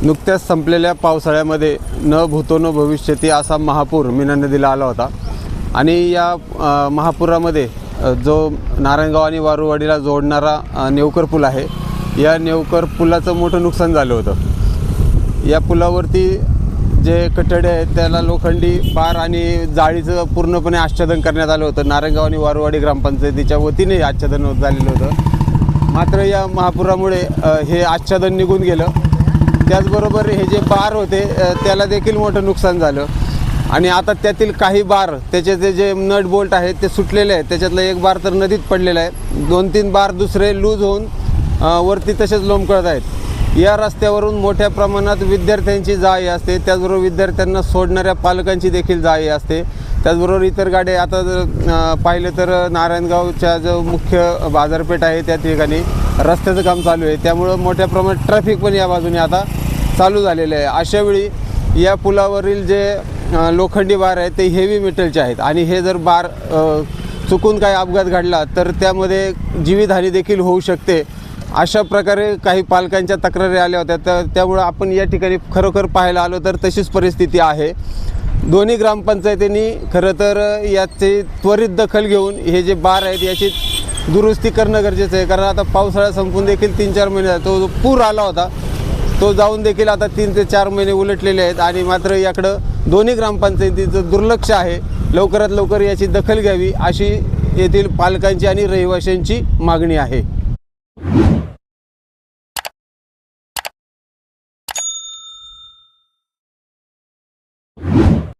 नुकत्याच संपलेल्या पावसाळ्यामध्ये न भूतो न भविष्यती असा महापूर मीना नदीला आला होता आणि या महापुरामध्ये जो नारायणगाव आणि वारूवाडीला जोडणारा नेवकर पूल आहे, या नेवकर पुलाचं मोठं नुकसान झालं होतं। या पुलावरती जे कठडे आहेत त्याला लोखंडी बार आणि जाळीचं पूर्णपणे आच्छादन करण्यात आलं होतं। नारायणगाव आणि वारूवाडी ग्रामपंचायतीच्या वतीने आच्छादन झालेलं होतं, मात्र या महापुरामुळे हे आच्छादन निघून गेलं। त्याचबरोबर हे जे बार होते त्याला देखील मोठं नुकसान झालं आणि आता त्यातील काही बार, त्याचे जे नट बोल्ट आहेत ते सुटलेले आहेत। त्याच्यातलं एक बार तर नदीत पडलेला आहे, 2-3 बार दुसरे लूज होऊन वरती तसेच लोंबकळत आहेत। या रस्त्यावरून मोठ्या प्रमाणात विद्यार्थ्यांची जा-ये असते, त्याचबरोबर विद्यार्थ्यांना सोडणाऱ्या पालकांची देखील जा-ये असते। त्याचबरोबर इतर गाड्या, आता जर पाहिलं तर नारायणगावच्या जो मुख्य बाजारपेठ आहे त्या ठिकाणी रस्त्याचं काम चालू आहे, त्यामुळं मोठ्या प्रमाणात ट्रॅफिक पण या बाजूने आता चालू झालेलं आहे। अशावेळी या पुलावरील जे लोखंडी बार आहेत ते हेवी मेटलचे आहेत आणि हे जर बार चुकून काही अपघात घडला तर त्यामध्ये जीवितहानी देखील होऊ शकते। अशा प्रकारे काही पालकांच्या तक्रारी आल्या होत्या, त्यामुळं आपण या ठिकाणी खरोखर पाहायला आलो तर तशीच परिस्थिती आहे। दोन्ही ग्रामपंचायतींनी खरं तर याची त्वरित दखल घेऊन हे जे बार आहेत याची दुरुस्ती करणं गरजेचं आहे, कारण आता पावसाळा संपून देखील 3-4 महिने झाले। तो जो पूर आला होता तो जाऊन देखील आता 3 ते 4 महिने उलटलेले आहेत आणि मात्र याकडं दोन्ही ग्रामपंचायतीचं दुर्लक्ष आहे। लवकरात लवकर याची दखल घ्यावी अशी येथील पालकांची आणि रहिवाशांची मागणी आहे।